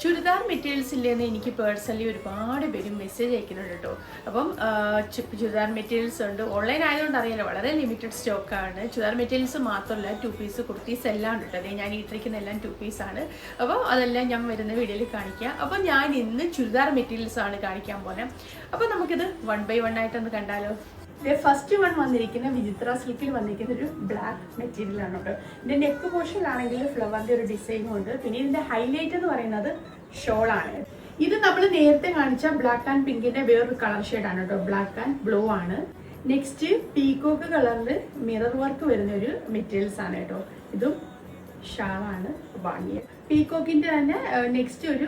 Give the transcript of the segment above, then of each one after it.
Churidar materials ഇല്ലെന്ന് എനിക്ക് personally ഒരുപാട് പേര് മെസ്സേജ് അയക്കുന്നുണ്ട് കേട്ടോ. അപ്പം ചുരിദാർ മെറ്റീരിയൽസ് ഉണ്ട്. ഓൺലൈൻ ആയതുകൊണ്ട് അറിയാലോ, വളരെ ലിമിറ്റഡ് സ്റ്റോക്കാണ്. ചുരിദാർ മെറ്റീരിയൽസ് മാത്രമല്ല, 2 പീസ് കുർത്തീസ് എല്ലാം ഉണ്ട് കേട്ടോ. അതെ, ഞാൻ ഇട്ടിരിക്കുന്ന എല്ലാം 2 പീസാണ്. അപ്പോൾ അതെല്ലാം ഞാൻ വരുന്ന വീഡിയോയിൽ കാണിക്കാം. അപ്പോൾ ഞാൻ ഇന്ന് ചുരിദാർ മെറ്റീരിയൽസ് ആണ് കാണിക്കാൻ പോകുന്നത്. അപ്പോൾ നമുക്കിത് 1 by 1 ആയിട്ടൊന്ന് കണ്ടാലോ. ഫസ്റ്റ് വൺ വന്നിരിക്കുന്ന വിചിത്ര സിൽക്കിൽ വന്നിരിക്കുന്ന ഒരു ബ്ലാക്ക് മെറ്റീരിയൽ ആണ് കേട്ടോ. ഇതിന്റെ നെക്ക് പോർഷനിലാണെങ്കിൽ ഫ്ലവറിന്റെ ഒരു ഡിസൈനും ഉണ്ട്. പിന്നെ ഇതിന്റെ ഹൈലൈറ്റ് എന്ന് പറയുന്നത് ഷോളാണ്. ഇത് നമ്മൾ നേരത്തെ കാണിച്ച ബ്ലാക്ക് ആൻഡ് പിങ്കിന്റെ വേറൊരു കളർ ഷെയ്ഡാണ് കേട്ടോ. ബ്ലാക്ക് ആൻഡ് ബ്ലൂ ആണ്. നെക്സ്റ്റ് പീകോക്ക് കളറിൽ മിറർ വർക്ക് വരുന്ന ഒരു മെറ്റീരിയൽസ് ആണ് കേട്ടോ. ഇതും ഷാളാണ് വാങ്ങിയത്. പീകോക്കിന്റെ തന്നെ നെക്സ്റ്റ് ഒരു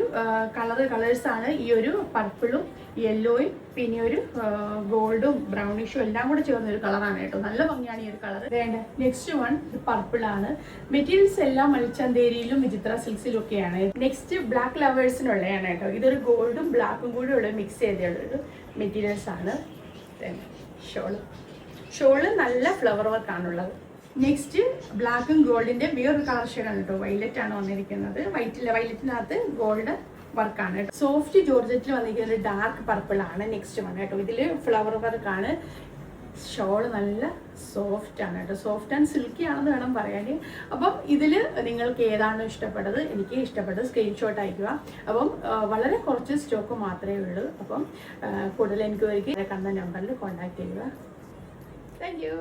കളേഴ്സ് ആണ്. ഈ ഒരു പർപ്പിളും യെല്ലോയും പിന്നെ ഒരു ഗോൾഡും ബ്രൗണിഷും എല്ലാം കൂടെ ചേർന്ന ഒരു കളറാണ് കേട്ടോ. നല്ല ഭംഗിയാണ് ഈ ഒരു കളർ. വേണ്ട നെക്സ്റ്റ് വൺ പർപ്പിൾ ആണ്. മെറ്റീരിയൽസ് എല്ലാം മൽച്ചന്തേരിയിലും വിചിത്ര സിൽക്സിലും ഒക്കെയാണ്. നെക്സ്റ്റ് ബ്ലാക്ക് ലവേഴ്സിനുള്ളതാണ് കേട്ടോ. ഇതൊരു ഗോൾഡും ബ്ലാക്കും കൂടെ ഉള്ള മിക്സ് ചെയ്തുള്ളൊരു മെറ്റീരിയൽസ് ആണ്. ഷോള് നല്ല ഫ്ലവർ വർക്ക് ആണുള്ളത്. നെക്സ്റ്റ് ബ്ലാക്കും ഗോൾഡിന്റെ വേറൊരു കളർ ഷെയ്ഡാണ് കേട്ടോ. വൈലറ്റ് ആണ് വന്നിരിക്കുന്നത്. വൈലറ്റിനകത്ത് ഗോൾഡ് വർക്കാണ്. സോഫ്റ്റ് ജോർജറ്റിൽ വന്നിരിക്കുന്ന ഒരു ഡാർക്ക് പർപ്പിൾ ആണ് നെക്സ്റ്റ് വൺ കേട്ടോ. ഇതിൽ ഫ്ലവർ വർക്കാണ്. ഷോള് നല്ല സോഫ്റ്റ് ആണ് കേട്ടോ. സോഫ്റ്റ് ആൻഡ് സിൽക്കി ആണെന്ന് വേണം പറയാൻ. അപ്പം ഇതിൽ നിങ്ങൾക്ക് ഏതാണോ ഇഷ്ടപ്പെട്ടത്, എനിക്ക് ഇഷ്ടപ്പെട്ടത് സ്ക്രീൻഷോട്ട് അയക്കുക. അപ്പം വളരെ കുറച്ച് സ്റ്റോക്ക് മാത്രമേ ഉള്ളൂ. അപ്പം കൂടുതൽ എൻക്വയറിക്ക് കണ്ട നമ്പറിൽ കോൺടാക്ട് ചെയ്യുക. Thank you.